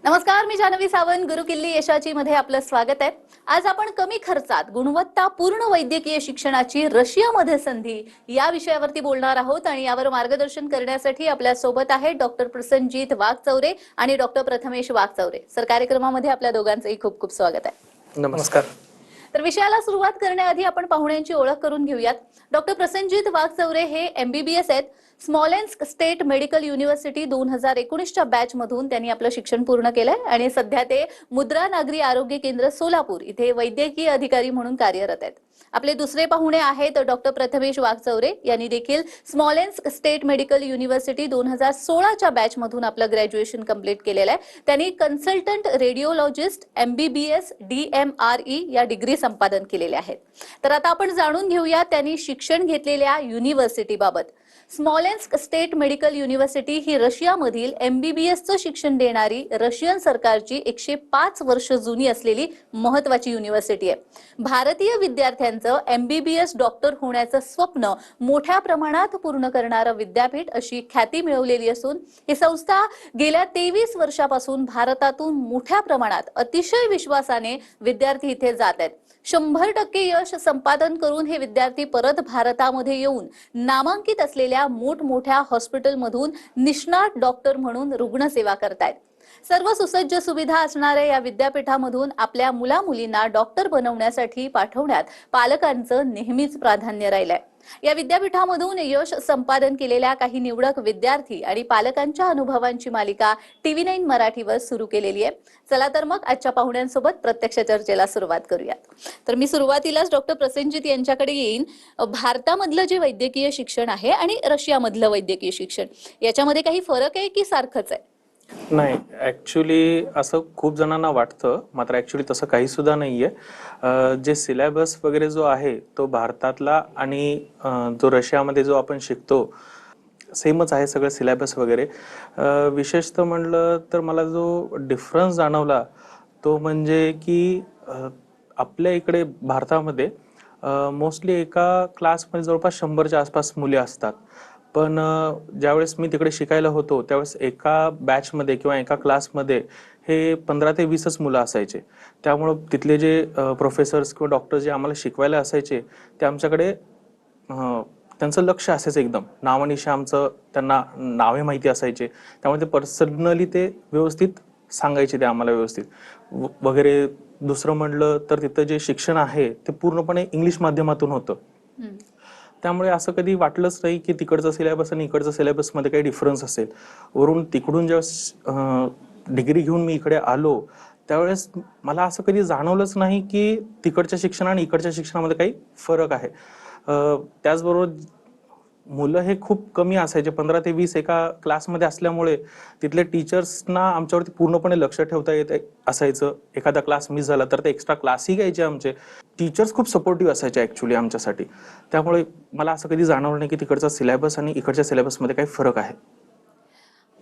नमस्कार, मी जानवी सावंत. गुरुकिल्ली यशाची मध्ये आपलं स्वागत आहे. आज आपण कमी खर्चात गुणवत्तापूर्ण वैद्यकीय शिक्षणाची रशियामध्ये संधी या विषयावरती बोलणार आहोत आणि यावर मार्गदर्शन करण्यासाठी आपल्या सोबत आहे डॉक्टर प्रसन्नजीत वाघचौरे आणि डॉक्टर प्रथमेश वाघचौरे. सर, कार्यक्रमामध्ये आपल्या दोघांचंही खूप खूप स्वागत आहे. नमस्कार. तर विषयाला सुरुवात करण्याआधी आपण पाहुण्यांची ओळख करून घेऊयात. डॉक्टर प्रसन्नजीत वाघचौरे हे MBBS आहेत. स्मॉलेन्स्क स्टेट मेडिकल युनिव्हर्सिटी 2019च्या बॅच मधून त्यांनी आपलं शिक्षण पूर्ण केलंय आणि सध्या ते मुद्रा नागरी आरोग्य केंद्र सोलापूर इथे वैद्यकीय अधिकारी म्हणून कार्यरत आहेत. आपले दुसरे पाहुणे आहेत डॉक्टर प्रथमेश वाघचौरे. यांनी देखील स्मॉलेन्स्क स्टेट मेडिकल युनिव्हर्सिटी 2016च्या बॅच मधून आपलं ग्रॅज्युएशन कंप्लीट केलेलं आहे. त्यांनी कन्सल्टंट रेडिओलॉजिस्ट MBBS DMRE या डिग्री संपादन केलेल्या आहेत. तर आता आपण जाणून घेऊया त्यांनी शिक्षण घेतलेल्या युनिव्हर्सिटी बाबत. स्मॉलेन्स्क स्टेट मेडिकल युनिव्हर्सिटी ही रशियामधील MBBSचं शिक्षण देणारी रशियन सरकारची 105 वर्ष जुनी असलेली महत्वाची युनिव्हर्सिटी आहे. भारतीय विद्यार्थ्यांचं MBBS डॉक्टर होण्याचं स्वप्न मोठ्या प्रमाणात पूर्ण करणारं विद्यापीठ अशी ख्याती मिळवलेली असून ही संस्था गेल्या 23 वर्षापासून भारतातून मोठ्या प्रमाणात अतिशय विश्वासाने विद्यार्थी इथे जात आहेत. 100% यश संपादन करून हे विद्यार्थी परत भारतामध्ये येऊन नामांकित असलेल्या मोठमोठ्या हॉस्पिटलमधून निष्णात डॉक्टर म्हणून रुग्णसेवा करतायत. सर्व सुसज्ज सुविधा असणाऱ्या या विद्यापीठामधून आपल्या मुला-मुलींना डॉक्टर बनवण्यासाठी पाठवण्यात पालकांचं नेहमीच प्राधान्य राहिलंय. या विद्यापीठामधून यश संपादन केलेल्या काही निवडक विद्यार्थी आणि पालकांच्या अनुभवांची मालिका TV9 मराठीवर सुरू केलेली आहे. चला तर मग आजच्या पाहुण्यांसोबत प्रत्यक्ष चर्चेला सुरुवात करूयात. तर मी सुरुवातीलाच डॉक्टर प्रसन्नजीत यांच्याकडे येईन. भारतामधलं जे वैद्यकीय शिक्षण आहे आणि रशियामधलं वैद्यकीय शिक्षण याच्यामध्ये काही फरक आहे की सारखंच आहे? नाही, ऍक्च्युली असं खूप जणांना वाटतं, मात्र ऍक्च्युली तसं काही सुद्धा नाहीये. जे सिलेबस वगैरे जो आहे तो भारतातला आणि जो रशियामध्ये जो आपण शिकतो सेमच आहे सगळं सिलेबस वगैरे. विशेषतः म्हणलं तर मला जो डिफरन्स जाणवला तो म्हणजे की आपल्या इकडे भारतामध्ये मोस्टली एका क्लासमध्ये जवळपास 100च्या आसपास मुले असतात. पण ज्यावेळेस मी तिकडे शिकायला होतो त्यावेळेस एका बॅचमध्ये किंवा एका क्लासमध्ये हे 15 ते 20च मुलं असायचे. त्यामुळं तिथले जे प्रोफेसर्स किंवा डॉक्टर जे आम्हाला शिकवायला असायचे ते आमच्याकडे त्यांचं लक्ष असायचं एकदम. नावानिशा आमचं त्यांना नावे माहिती असायचे, त्यामुळे ते पर्सनली ते व्यवस्थित सांगायचे ते आम्हाला व्यवस्थित वगैरे. दुसरं म्हणलं तर तिथं जे शिक्षण आहे ते पूर्णपणे इंग्लिश माध्यमातून होतं. त्यामुळे असं कधी वाटलंच नाही की तिकडचं सिलेबस आणि इकडचं सिलेबस मध्ये काही डिफरन्स असेल. वरून तिकडून जेव्हा डिग्री घेऊन मी इकडे आलो त्यावेळेस मला असं कधी जाणवलंच नाही की तिकडच्या शिक्षण आणि इकडच्या शिक्षणामध्ये काही फरक आहे. त्याचबरोबर मुलं हे खूप कमी असायचे, 15 ते 20 एका क्लासमध्ये असल्यामुळे तिथले टीचर्सना आमच्यावरती पूर्णपणे लक्ष ठेवता येत असायचं. एखादा क्लास मिस झाला तर ते एक्स्ट्रा क्लासही घ्यायचे. आमचे टीचर्स खूप सपोर्टिव्ह असायचे ऍक्च्युली आमच्यासाठी. त्यामुळे मला असं कधी जाणवलं नाही की तिकडचा सिलेबस आणि इकडच्या सिलेबसमध्ये काही फरक आहे.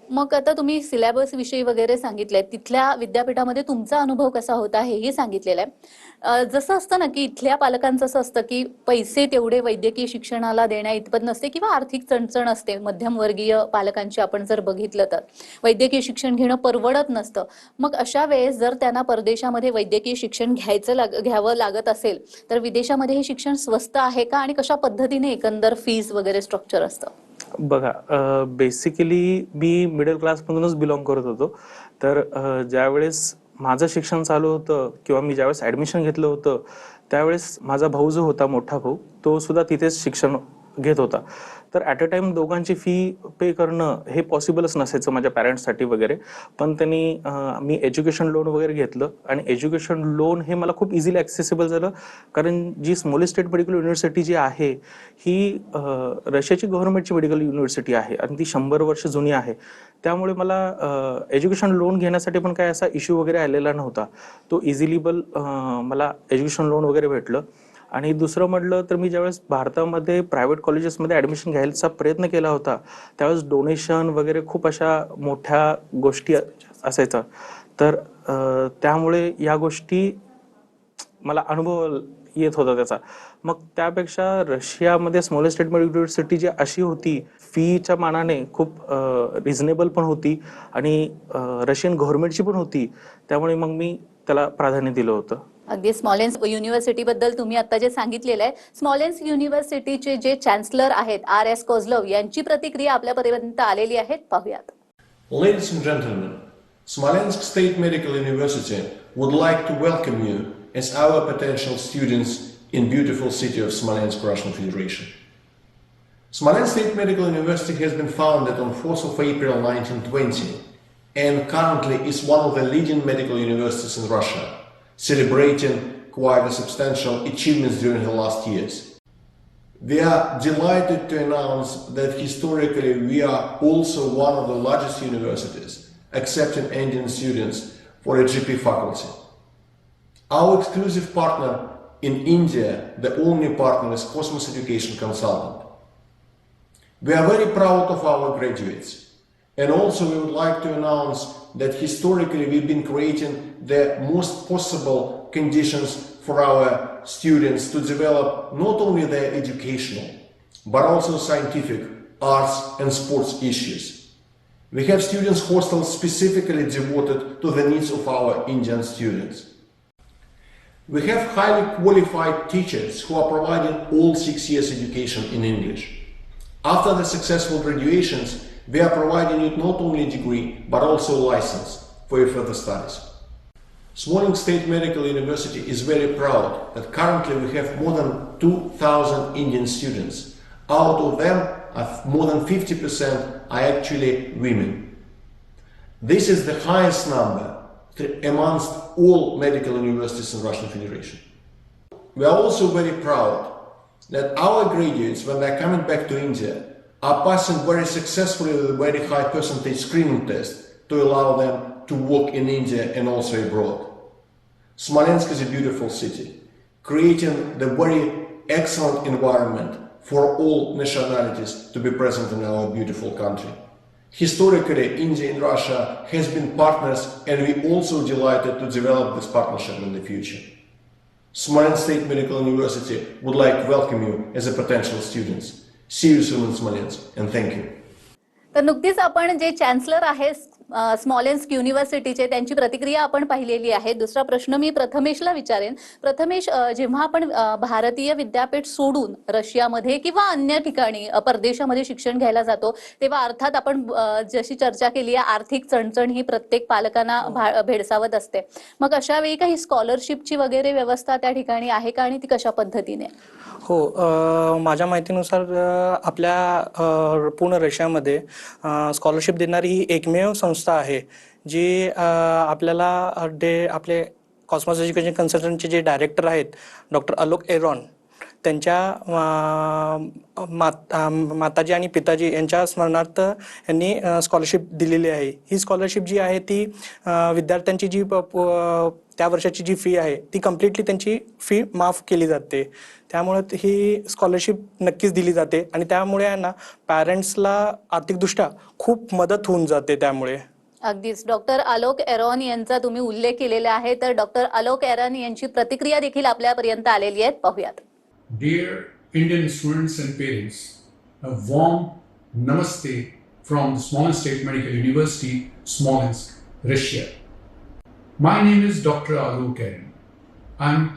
मग आता तुम्ही सिलेबस विषयी वगैरे सांगितलंय, तिथल्या विद्यापीठामध्ये तुमचा अनुभव कसा होता हेही सांगितलेलं आहे. जसं असतं ना की इथल्या पालकांचं असं असतं की पैसे तेवढे वैद्यकीय शिक्षणाला देण्या इतपत नसते किंवा आर्थिक चणचण असते. मध्यमवर्गीय पालकांची आपण जर बघितलं तर वैद्यकीय शिक्षण घेणं परवडत नसतं. मग अशा वेळेस जर त्यांना परदेशामध्ये वैद्यकीय शिक्षण घ्यावं लागत असेल तर विदेशामध्ये हे शिक्षण स्वस्त आहे का आणि कशा पद्धतीने एकंदर फीस वगैरे स्ट्रक्चर असतं? बघा, बेसिकली मी मिडल क्लासमधूनच बिलॉंग करत होतो. तर ज्यावेळेस माझं शिक्षण चालू होतं किंवा मी ज्यावेळेस ऍडमिशन घेतलं होतं त्यावेळेस माझा भाऊ जो होता, मोठा भाऊ, तो सुद्धा तिथेच शिक्षण घेत होता. तर ॲट अ टाइम दोघांची फी पे करणं हे पॉसिबलच नसायचं माझ्या पॅरेंट्ससाठी वगैरे. पण त्यांनी मी एज्युकेशन लोन वगैरे घेतलं आणि एज्युकेशन लोन हे मला खूप इझिली ॲक्सेसिबल झालं. कारण जी स्मॉलेस्ट स्टेट मेडिकल युनिव्हर्सिटी जी आहे ही रशियाची गव्हर्नमेंटची मेडिकल युनिव्हर्सिटी आहे आणि ती 100 वर्ष जुनी आहे. त्यामुळे मला एज्युकेशन लोन घेण्यासाठी पण काही असा इश्यू वगैरे आलेला नव्हता. तो इझिलीबल मला एज्युकेशन लोन वगैरे भेटलं. आणि दुसरं म्हटलं तर मी ज्यावेळेस भारतामध्ये प्रायव्हेट कॉलेजेसमध्ये ॲडमिशन घ्यायचा प्रयत्न केला होता त्यावेळेस डोनेशन वगैरे खूप अशा मोठ्या गोष्टी असायच्या. तर त्यामुळे या गोष्टी मला अनुभव येत होता त्याचा. मग त्यापेक्षा रशियामध्ये स्मॉलेस्ट स्टेट मेडिकल युनिव्हर्सिटी जी अशी होती, फीच्या मानाने खूप रिझनेबल पण होती आणि रशियन गव्हर्नमेंटची पण होती. त्यामुळे मग मी त्याला प्राधान्य दिलं होतं. अगदी स्मॉलेन्स युनिव्हर्सिटीबद्दल तुम्ही आता जे सांगितलेलं आहे, स्मॉलेन्स युनिव्हर्सिटीचे जे चान्सलर आहेत R.S. कोझलव यांची प्रतिक्रिया आपल्यापर्यंत आलेली आहे, पाहूयात. Ladies and gentlemen, Smolensk State Medical University would like to welcome you as our potential students in beautiful city of Smolensk, Russian Federation. Smolensk State Medical University has been founded on 4th of April 1920 and currently is one of the leading medical universities in Russia, celebrating quite a substantial achievements during the last years. We are delighted to announce that historically we are also one of the largest universities accepting Indian students for a GP faculty. Our exclusive partner in India, the only partner, is Cosmos Education Consultant. We are very proud of our graduates, and also we would like to announce that historically we've been creating the most possible conditions for our students to develop not only their educational but also scientific, arts and sports issues. We have students hostels specifically devoted to the needs of our Indian students. We have highly qualified teachers who are providing all 6 years education in English. After the successful graduations, we are providing you not only a degree but also a license for your further studies. Smolensk State Medical University is very proud that currently we have more than 2,000 Indian students. Out of them, more than 50% are actually women. This is the highest number amongst all medical universities in Russian Federation. We are also very proud that our graduates, when they are coming back to India, are passing very successfully with a very high percentage screening test to allow them to work in India and also abroad. Smolensk is a beautiful city, creating the very excellent environment for all nationalities to be present in our beautiful country. Historically, India and Russia has been partners, and we also delighted to develop this partnership in the future. Smolensk State Medical University would like to welcome you as a potential students. See you soon in Smolensk, and thank you. तर नुकतीच आपण जे chancellor आहे स्मॉलेन्स्क युनिव्हर्सिटीचे त्यांची प्रतिक्रिया आपण पाहिलेली आहे. दुसरा प्रश्न मी प्रथमेशला विचारेन. प्रथमेश, जेव्हा आपण भारतीय विद्यापीठ सोडून रशियामध्ये किंवा अन्य ठिकाणी परदेशामध्ये शिक्षण घ्यायला जातो, तेव्हा अर्थात आपण जशी चर्चा केली आहे, आर्थिक चणचण ही प्रत्येक पालकांना भेडसावत असते. मग अशा वेळी काही स्कॉलरशिपची वगैरे व्यवस्था त्या ठिकाणी आहे का आणि ती कशा पद्धतीने? हो, माझ्या माहितीनुसार आपल्या पूर्ण रशियामध्ये स्कॉलरशिप देणारी ही एकमेव संस्था आहे जी आपल्याला आपले कॉस्मॉस एज्युकेशन कन्सल्टंटचे जे डायरेक्टर आहेत डॉक्टर अलोक एरॉन, त्यांच्या माताजी आणि पिताजी यांच्या स्मरणार्थ यांनी स्कॉलरशिप दिलेली आहे. ही स्कॉलरशिप जी आहे ती विद्यार्थ्यांची जी त्या वर्षाची जी फी आहे ती कम्प्लिटली त्यांची फी माफ केली जाते. त्यामुळे ही स्कॉलरशिप नक्कीच दिली जाते आणि त्यामुळे ना पॅरेंट्सला आर्थिकदृष्ट्या खूप मदत होऊन जाते. त्यामुळे अगदीच डॉक्टर आलोक एरॉन यांचा तुम्ही उल्लेख केलेला आहे, तर डॉक्टर आलोक एरॉन यांची प्रतिक्रिया देखील आपल्यापर्यंत आलेली आहे, पाहूयात. Dear Indian students and parents, a warm namaste from the Smolensk State Medical University, Smolensk, Russia. My name is Dr. Alok Eran. I'm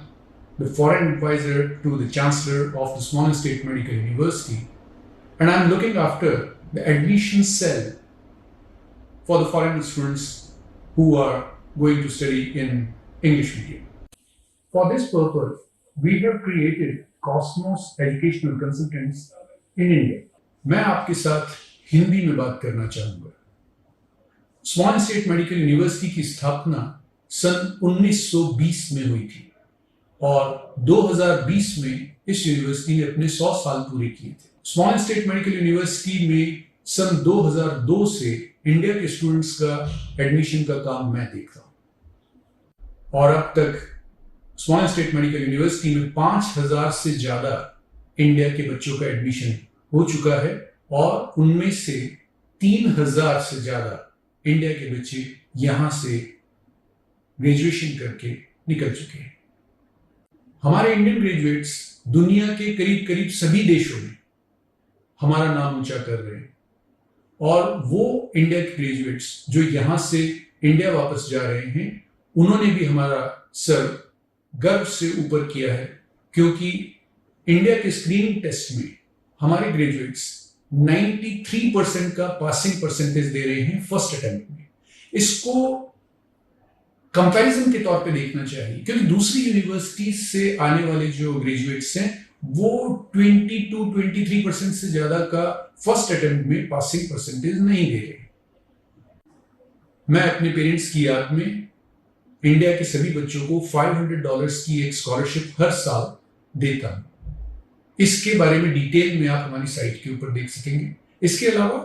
the foreign advisor to the Chancellor of the Smolensk State Medical University, and I'm looking after the admission cell for the foreign students who are going to study in English medium. For this purpose, we have created Cosmos Educational Consultants in India. मैं आपके साथ हिंदी में बात करना चाहूँगा. स्मॉलेन्स्क state medical university की स्थापना सन 1920 में हुई थी और 2020 में इस यूनिवर्सिटी ने अपने 100 साल पूरे किए थे. स्मॉलेन्स्क स्टेट मेडिकल यूनिवर्सिटी में सन 2002 से इंडिया के स्टूडेंट्स का एडमिशन का काम मैं देख रहा हूँ और अब तक स्मॉलेन्स्क स्टेट मेडिकल यूनिवर्सिटी में 5000 से ज्यादा इंडिया के बच्चों का एडमिशन हो चुका है और उनमें से 3000 से ज्यादा इंडिया के बच्चे यहां से ग्रेजुएशन करके निकल चुके हैं. हमारे इंडियन ग्रेजुएट्स दुनिया के करीब करीब सभी देशों में हमारा नाम ऊंचा कर रहे हैं, और वो इंडिया के ग्रेजुएट्स जो यहां से इंडिया वापस जा रहे हैं, उन्होंने भी हमारा सर गर्व से ऊपर किया है, क्योंकि इंडिया के स्क्रीनिंग टेस्ट में हमारे ग्रेजुएट्स 93% का पासिंग परसेंटेज दे रहे हैं फर्स्ट अटेम्प्ट में। इसको कंपैरिजन के तौर पे देखना चाहिए, क्योंकि दूसरी यूनिवर्सिटी से आने वाले जो ग्रेजुएट्स हैं वो 22-23% से ज्यादा का फर्स्ट अटेम्प्ट में पासिंग परसेंटेज नहीं दे रहे। मैं अपने पेरेंट्स की याद में इंडिया के सभी बच्चों को $500 की एक स्कॉलरशिप हर साल देता हूं। इसके बारे में डिटेल में आप हमारी साइट के ऊपर देख सकेंगे। इसके अलावा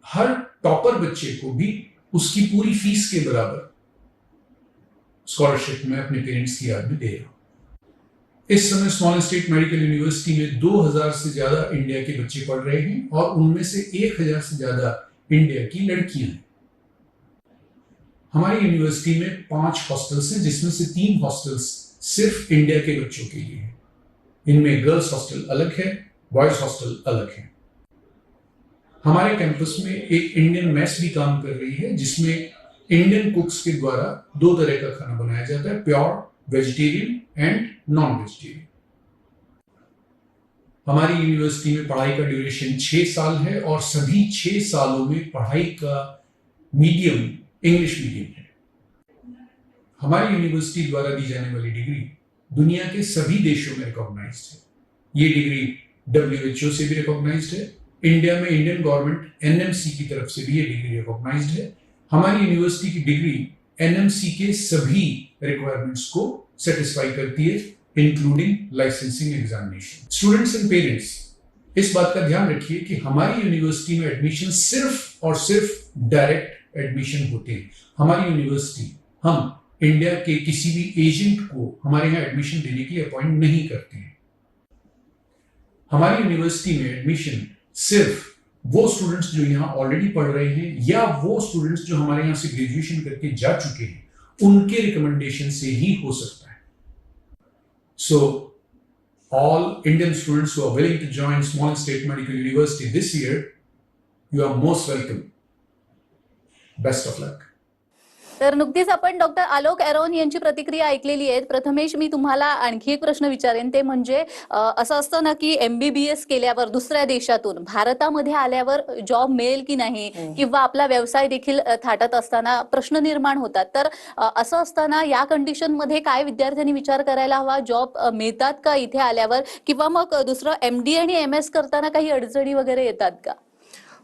हर टॉपर बच्चे को भी उसकी पूरी फीस के बराबर स्कॉलरशिप मैं अपने पेरेंट्स की याद में दे रहा हूं। इस समय स्मॉलेंस स्टेट मेडिकल यूनिवर्सिटी में 2000 से ज्यादा इंडिया के बच्चे पढ़ रहे हैं, और उनमें से 1000 से ज्यादा इंडिया की लड़कियां हैं। हमारी यूनिवर्सिटी में 5 हॉस्टल्स हैं, जिसमें से 3 हॉस्टल्स सिर्फ इंडिया के बच्चों के लिए हैं। इनमें गर्ल्स हॉस्टल अलग है, बॉयज हॉस्टल अलग है। हमारे कैंपस में एक इंडियन मेस भी काम कर रही है, जिसमें इंडियन कुक्स के द्वारा 2 तरह का खाना बनाया जाता है, pure vegetarian end non vegetarian. हमारी यूनिवर्सिटी में पढ़ाई का ड्यूरेशन 6 साल है, और सभी 6 सालों में पढ़ाई का मीडियम इंग्लिश मीडियम है। हमारी यूनिवर्सिटी द्वारा दी जाने वाली डिग्री दुनिया के सभी देशों में रिकॉग्नाइज्ड है। ये डिग्री WHO से भी रिकॉग्नाइज्ड है। इंडिया में इंडियन गवर्नमेंट NMC की तरफ से भी ये डिग्री रिकॉग्नाइज्ड है। हमारी यूनिवर्सिटी की डिग्री NMC के सभी रिक्वायरमेंट्स को सेटिस्फाई करती है, including licensing examination. Students and parents, इस बात का ध्यान रखिए कि हमारी यूनिवर्सिटी में एडमिशन सिर्फ और सिर्फ डायरेक्ट एडमिशन होते हैं। हमारी यूनिवर्सिटी, हम इंडिया के किसी भी एजेंट को हमारे यहाँ एडमिशन देने के लिए अपॉइंट नहीं करते हैं। हमारी यूनिवर्सिटी में एडमिशन सिर्फ वो स्टूडेंट्स जो यहाँ ऑलरेडी पढ़ रहे हैं, या वो स्टूडेंट्स जो हमारे यहाँ से ग्रेजुएशन करके जा चुके हैं, उनके रिकमेंडेशन से ही हो सकता है। So all Indian students who are willing to join Small State Medical University this year, you are most welcome. Best of luck. तर नुकतीच आपण डॉक्टर आलोक एरोन यांची प्रतिक्रिया ऐकलेली आहे. प्रथमेश, मी तुम्हाला आणखी एक प्रश्न विचारेन, ते म्हणजे असं असतं ना की MBBS केल्यावर दुसऱ्या देशातून भारतामध्ये आल्यावर जॉब मिळेल की नाही, किंवा आपला व्यवसाय देखील थाटत असताना प्रश्न निर्माण होतात. तर असं असताना या कंडिशन मध्ये काय विद्यार्थ्यांनी विचार करायला हवा? जॉब मिळतात का इथे आल्यावर, किंवा मग दुसरं MD आणि MS करताना काही अडचणी वगैरे येतात का?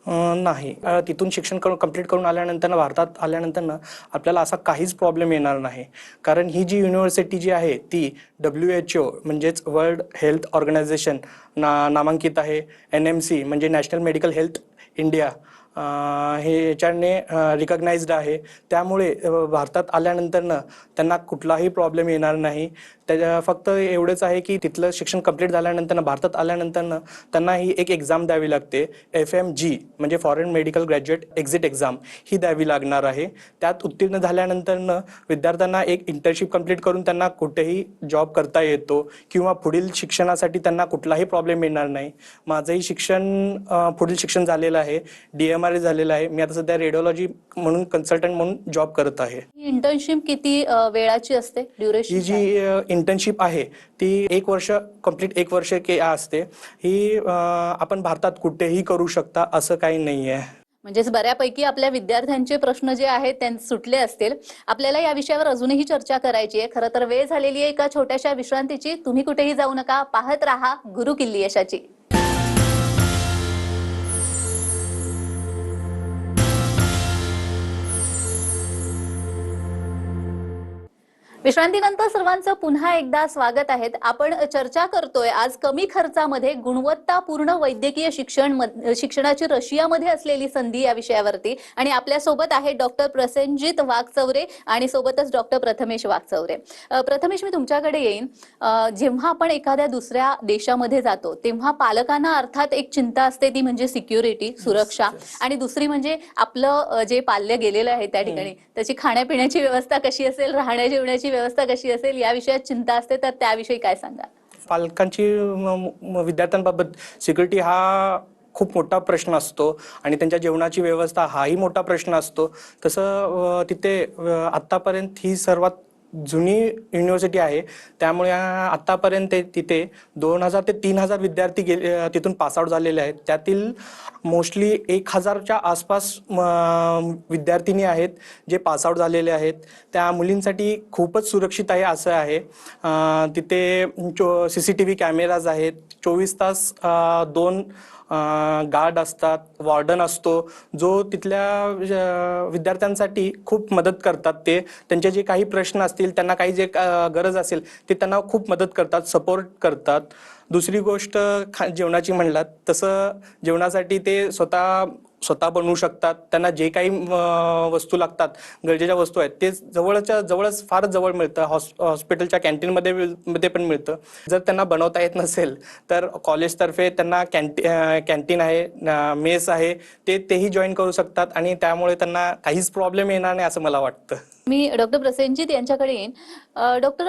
नाही, तिथून शिक्षण कंप्लीट करून आल्यानंतर भारतात आल्यानंतर आपल्याला असा काहीच प्रॉब्लेम येणार नाही. कारण ही जी युनिव्हर्सिटी जी आहे ती WHO म्हणजेच वर्ल्ड हेल्थ ऑर्गनायझेशन नामांकित आहे. NMC म्हणजे नॅशनल मेडिकल हेल्थ इंडिया हे याच्याने रिकग्नाइज्ड आहे. त्यामुळे भारतात आल्यानंतर त्यांना कुठलाही प्रॉब्लेम येणार नाही. त्या फक्त एवढंच आहे की तिथलं शिक्षण कंप्लीट झाल्यानंतर भारतात आल्यानंतर त्यांना ही एक एक्झाम द्यावी लागते, FMG म्हणजे foreign medical graduate exit exam, ही द्यावी लागणार आहे. त्यात उत्तीर्ण झाल्यानंतर विद्यार्थ्यांना एक इंटर्नशिप कंप्लीट करून त्यांना कुठेही जॉब करता येतो, किंवा पुढील शिक्षणासाठी त्यांना कुठलाही प्रॉब्लेम येणार नाही. माझंही शिक्षण पुढील शिक्षण झालेलं आहे, DMRA झालेलं आहे. मी आता सध्या रेडिओलॉजी म्हणून कन्सल्टंट म्हणून जॉब करत आहे. इंटर्नशिप किती वेळाची असते, ड्युरेशन? ही जी इंटर्नशिप आहे ती 1 वर्ष कंप्लीट 1 वर्ष असते. ही आपण भारतात कुठेही करू शकता असं काही नाही आहे. म्हणजेच बऱ्यापैकी आपल्या विद्यार्थ्यांचे प्रश्न जे आहेत ते सुटले असतील. आपल्याला या विषयावर अजूनही चर्चा करायची आहे. खरं तर वेळ झालेली आहे एका छोट्याशा विश्रांतीची. तुम्ही कुठेही जाऊ नका, पाहत राहा गुरुकिल्ली यशाची. विश्रांतीनंतर सर्वांचं पुन्हा एकदा स्वागत आहे. आपण चर्चा करतोय आज कमी खर्चामध्ये गुणवत्तापूर्ण वैद्यकीय शिक्षणाची रशियामध्ये असलेली संधी या विषयावरती. आणि आपल्या सोबत आहे डॉक्टर प्रसेनजित वाघचौरे आणि सोबतच डॉक्टर प्रथमेश वाघचौरे. प्रथमेश, मी तुमच्याकडे येईन. जेव्हा आपण एखाद्या दुसऱ्या देशामध्ये जातो तेव्हा पालकांना अर्थात एक चिंता असते, ती म्हणजे सिक्युरिटी, सुरक्षा, आणि दुसरी म्हणजे आपलं जे पाल्य गेलेलं आहे त्या ठिकाणी त्याची खाण्यापिण्याची व्यवस्था कशी असेल, राहण्या जेवण्याची व्यवस्था कशी असेल या विषयात चिंता असते, तर त्याविषयी काय सांगा? पालकांची विद्यार्थ्यांबाबत सिक्युरिटी हा खूप मोठा प्रश्न असतो आणि त्यांच्या जेवणाची व्यवस्था हाही मोठा प्रश्न असतो. तसं तिथे आत्तापर्यंत ही सर्वात जुनी युनिव्हर्सिटी आहे, त्यामुळे आत्तापर्यंत तिथे 2000 ते 3000 विद्यार्थी तिथून पासआउट झालेले आहेत. त्यातील मोस्टली 1000च्या आसपास विद्यार्थिनी आहेत जे पासआउट झालेले आहेत. त्या मुलींसाठी खूपच सुरक्षित आहे असं आहे. तिथे CCTV कॅमेराज आहेत, 24 तास 2 गार्ड असतात, वॉर्डन असतो, जो तिथल्या विद्यार्थ्यांसाठी खूप मदत करतात. ते त्यांचे जे काही प्रश्न असतील, त्यांना काही जे गरज असेल ते त्यांना खूप मदत करतात, सपोर्ट करतात. दुसरी गोष्ट जेवणाची म्हणलात तसं जेवणासाठी ते स्वतः बनवू शकतात. त्यांना जे काही वस्तू लागतात, गरजेच्या वस्तू आहेत, ते जवळच फारच जवळ मिळतं. हॉस्पिटलच्या कॅन्टीनमध्ये पण मिळतं. जर त्यांना बनवता येत नसेल तर कॉलेजतर्फे त्यांना कॅन्टीन आहे, मेस आहे, तेही जॉईन करू शकतात आणि त्यामुळे त्यांना काहीच प्रॉब्लेम येणार नाही असं मला वाटतं. मी डॉक्टर प्रसेनजीत यांच्याकडे येईन. डॉक्टर,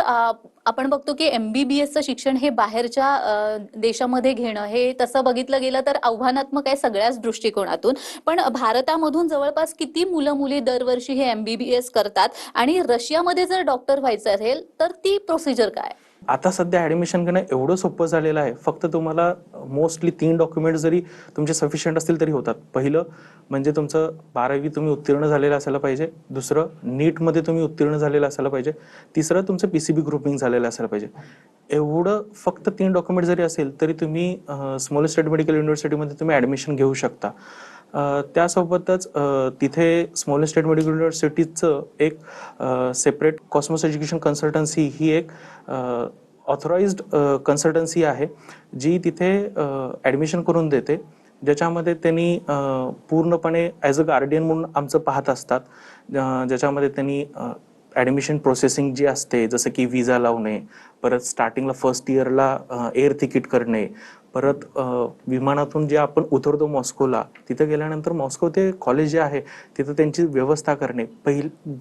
आपण बघतो की MBBSचं शिक्षण हे बाहेरच्या देशामध्ये घेणं हे तसं बघितलं गेलं तर आव्हानात्मक आहे सगळ्याच दृष्टिकोनातून. पण भारतामधून जवळपास किती मुलं मुली दरवर्षी हे MBBS करतात, आणि रशियामध्ये जर डॉक्टर व्हायचं असेल तर ती प्रोसिजर काय? आता सध्या ॲडमिशन घेणं एवढं सोपं झालेलं आहे. फक्त तुम्हाला मोस्टली 3 डॉक्युमेंट जरी तुमचे सफिशियंट असतील तरी होतात. पहिलं म्हणजे तुमचं 12वी तुम्ही उत्तीर्ण झालेलं असायला पाहिजे. दुसरं नीटमध्ये तुम्ही उत्तीर्ण झालेलं असायला पाहिजे. तिसरं तुमचं PCB ग्रुपिंग झालेलं असायला पाहिजे. एवढं फक्त 3 डॉक्युमेंट जरी असेल तरी तुम्ही स्मॉल स्टेट मेडिकल युनिव्हर्सिटीमध्ये तुम्ही ॲडमिशन घेऊ शकता. त्यासोबतच तिथे स्मॉल स्टेट मेडिकल युनिव्हर्सिटीचं एक सेपरेट कॉस्मोस एज्युकेशन कन्सल्टन्सी ही एक ऑथराइज्ड कन्सल्टन्सी आहे, जी तिथे ॲडमिशन करून देते, ज्याच्यामध्ये त्यांनी पूर्णपणे ॲज अ गार्डियन म्हणून आमचं पाहत असतात. ज्याच्यामध्ये त्यांनी ॲडमिशन प्रोसेसिंग जी असते, जसं की विजा लावणे, परत स्टार्टिंगला फर्स्ट इयरला एअर तिकीट करणे, परत विमानातून जे आपण उतरतो मॉस्कोला, तिथं गेल्यानंतर मॉस्को ते कॉलेज जे आहे तिथं त्यांची व्यवस्था करणे,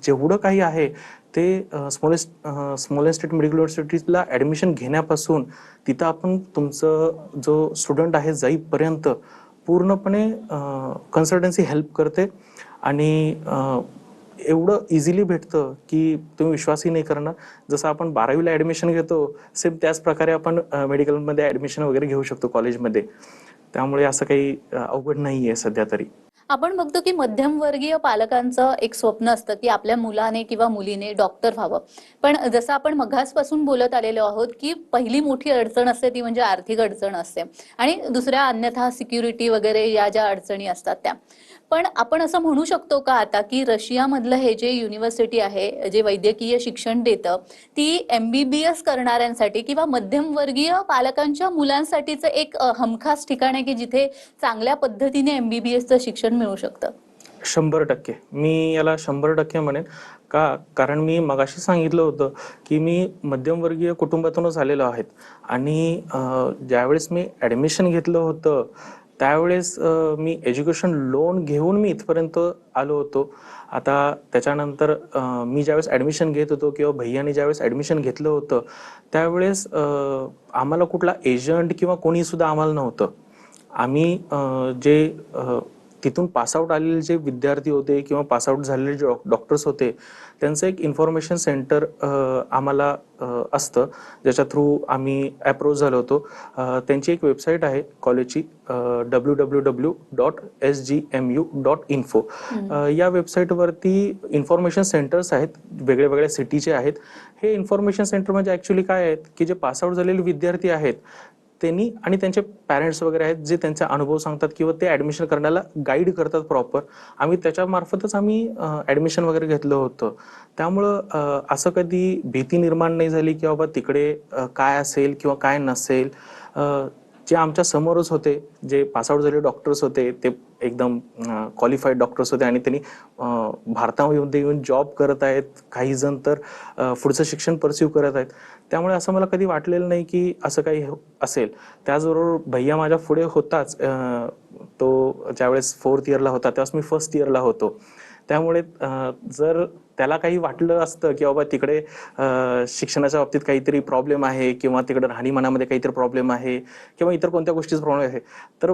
जेवढं काही आहे ते स्मॉल स्टेट मेडिकल युनिव्हर्सिटीला ॲडमिशन घेण्यापासून तिथं आपण तुमचं जो स्टुडंट आहे जाईपर्यंत पूर्णपणे कन्सल्टन्सी हेल्प करते. आणि एवढं इझिली भेटतं की तुम्ही विश्वासही नाही करणार. जसं आपण 12वीला ॲडमिशन घेतो सेम त्याच प्रकारे आपण मेडिकलमध्ये ॲडमिशन वगैरे घेऊ शकतो कॉलेजमध्ये. त्यामुळे असं काही अवघड नाही आहे सध्या तरी. आपण बघतो की मध्यमवर्गीय पालकांचं एक स्वप्न असतं की आपल्या मुलाने किंवा मुलीने डॉक्टर व्हावं. पण जसं आपण मघासपासून बोलत आलेलो आहोत की पहिली मोठी अडचण असते ती म्हणजे आर्थिक अडचण असते, आणि दुसऱ्या अन्यथा सिक्युरिटी वगैरे या ज्या अडचणी असतात त्या. पण आपण असं म्हणू शकतो का आता की रशियामधलं हे जे युनिव्हर्सिटी आहे, जे वैद्यकीय शिक्षण देतं, ती MBBS करणाऱ्यांसाठी किंवा मध्यमवर्गीय पालकांच्या मुलांसाठीचं एक हमखास ठिकाण आहे की जिथे चांगल्या पद्धतीने MBBSचं शिक्षण मिळू शकतं? 100% मी याला 100% म्हणेन. कारण मी मगाशी सांगितलं होतं की मी मध्यमवर्गीय कुटुंबातूनच आलेलो आहे, आणि ज्यावेळेस मी ॲडमिशन घेतलं होतं त्यावेळेस मी एज्युकेशन लोन घेऊन मी इथपर्यंत आलो होतो. आता त्याच्यानंतर मी ज्यावेळेस ॲडमिशन घेत होतो किंवा भैयाने ज्यावेळेस ॲडमिशन घेतलं होतं त्यावेळेस आम्हाला कुठला एजंट किंवा कोणीसुद्धा आम्हाला नव्हतं. आम्ही जे तिथून पासआउट आलेले जे विद्यार्थी होते किंवा पासआउट झालेले जे डॉक्टर्स होते त्यांचं एक इन्फॉर्मेशन सेंटर आम्हाला असतं, ज्याच्या थ्रू आम्ही अप्रोच झालो होतो. त्यांची एक वेबसाईट आहे कॉलेजची, www.sgmu.info. या वेबसाईटवरती इन्फॉर्मेशन सेंटर्स आहेत, वेगळ्या वेगळ्या सिटीचे आहेत. हे इन्फॉर्मेशन सेंटर म्हणजे ॲक्च्युली काय आहेत की जे पासआउट झालेले विद्यार्थी आहेत त्यांनी आणि त्यांचे पॅरेंट्स वगैरे आहेत जे त्यांचा अनुभव सांगतात किंवा ते ॲडमिशन करण्याला गाईड करतात प्रॉपर. आम्ही त्याच्यामार्फतच आम्ही ॲडमिशन वगैरे घेतलं होतं. त्यामुळं असं कधी भीती निर्माण नाही झाली की बाबा तिकडे काय असेल किंवा काय नसेल. जे आमच्या समोरच होते, जे पासआउट झालेले डॉक्टर्स होते, ते एकदम क्वालिफाईड डॉक्टर्स होते आणि त्यांनी भारतामध्ये येऊन जॉब करत आहेत. काही जण तर पुढचं शिक्षण परस्यू करत आहेत. त्यामुळे असं मला कधी वाटलेलं नाही की असं काही असेल. त्याचबरोबर भैया माझ्या पुढे होताच, तो ज्यावेळेस 4th इयरला होता त्यावेळेस मी 1st इयरला होतो. त्यामुळे जर त्याला काही वाटलं असतं की बाबा तिकडे शिक्षणाच्या बाबतीत काहीतरी प्रॉब्लेम आहे किंवा तिकडे राहणीमानामध्ये काहीतरी प्रॉब्लेम आहे किंवा इतर कोणत्या गोष्टीचा प्रॉब्लेम आहे, तर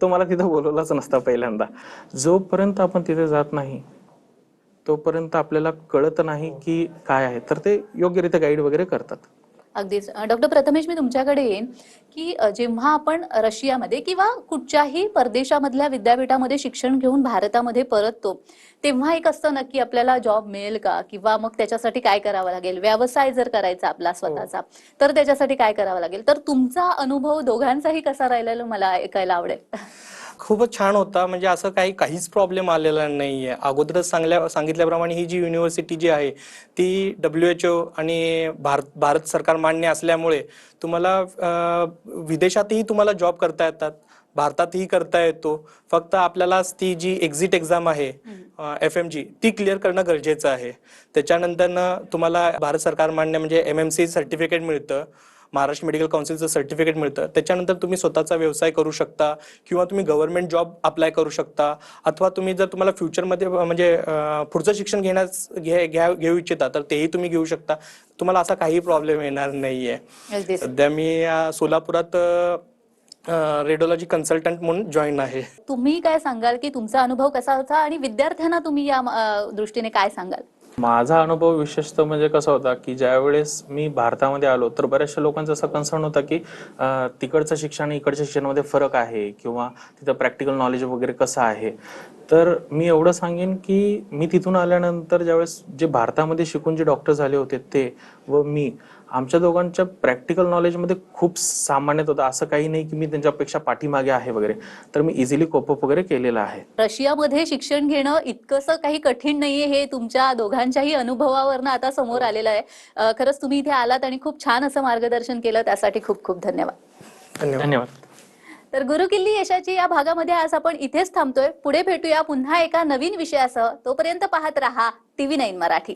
तो मला तिथं बोलवलाच नसता पहिल्यांदा. जोपर्यंत आपण तिथे जात नाही तोपर्यंत आपल्याला कळत नाही की काय आहे, तर ते योग्यरित्या गाईड वगैरे करतात. अगदीच. डॉक्टर प्रथमेश, मी तुमच्याकडे येईन की जेव्हा आपण रशियामध्ये किंवा कुठच्याही परदेशामधल्या विद्यापीठामध्ये शिक्षण घेऊन भारतामध्ये परततो, तेव्हा एक असतं ना की आपल्याला जॉब मिळेल का, किंवा मग त्याच्यासाठी काय करावं लागेल, व्यवसाय जर करायचा आपला स्वतःचा तर त्याच्यासाठी काय करावं लागेल. तर तुमचा अनुभव दोघांचाही कसा राहिलेला मला ऐकायला आवडेल. खूपच छान होता. म्हणजे असं काहीच प्रॉब्लेम आलेला नाहीये. अगोदरच सांगितल्याप्रमाणे ही जी युनिव्हर्सिटी जी आहे ती WHO आणि भारत सरकार मान्य असल्यामुळे तुम्हाला विदेशातही तुम्हाला जॉब करता येतात, भारतातही करता येतो. फक्त आपल्याला ती जी एक्झिट एक्झाम आहे FMG ती क्लिअर करणं गरजेचं आहे. त्याच्यानंतरनं तुम्हाला भारत सरकार मान्य म्हणजे MMC सर्टिफिकेट मिळतं, महाराष्ट्र मेडिकल काउन्सिलचं सर्टिफिकेट मिळतं. त्याच्यानंतर तुम्ही स्वतःचा व्यवसाय करू शकता किंवा तुम्ही गव्हर्नमेंट जॉब अप्लाय करू शकता, अथवा तुम्ही जर तुम्हाला फ्युचरमध्ये म्हणजे पुढचं शिक्षण घेऊ इच्छिता तर तेही तुम्ही घेऊ शकता. तुम्हाला असा काही प्रॉब्लेम येणार नाहीये. अगदीच. सध्या मी सोलापुरात रेडिओलॉजी कन्सल्टंट म्हणून जॉईन आहे. तुम्ही काय सांगाल की तुमचा अनुभव कसा होता आणि विद्यार्थ्यांना तुम्ही या दृष्टीने काय सांगाल. माझा अनुभव विशेषतः म्हणजे कसा होता की ज्यावेळेस मी भारतामध्ये आलो तर बऱ्याचशा लोकांचा असा कन्सर्न होता की तिकडचं शिक्षण आणि इकडच्या शिक्षणामध्ये फरक आहे किंवा तिथं प्रॅक्टिकल नॉलेज वगैरे कसं आहे. तर मी एवढं सांगेन की मी तिथून आल्यानंतर ज्यावेळेस जे भारतामध्ये शिकून जे डॉक्टर झाले होते ते व मी, आमच्या दोघांच्या प्रॅक्टिकल नॉलेजमध्ये खूप सामान्यत होतं. असं काही नाही की मी त्यांच्यापेक्षा पाठीमागे आहे वगैरे, तर मी इझिली कोपअप वगैरे केलेलं आहे. रशियामध्ये शिक्षण घेणं इतकंसं काही कठीण नाहीये हे तुमच्या दोघांच्याही अनुभवावरनं आता समोर आलेलं आहे. खरंच तुम्ही इथे आलात आणि खूप छान असं मार्गदर्शन केलं, त्यासाठी खूप खूप धन्यवाद. धन्यवाद. तर गुरुकिल्ली यशाची या भागामध्ये आज आपण इथेच थांबतोय. पुढे भेटूया पुन्हा एका नवीन विषयासह. तोपर्यंत पाहत रहा TV9 मराठी.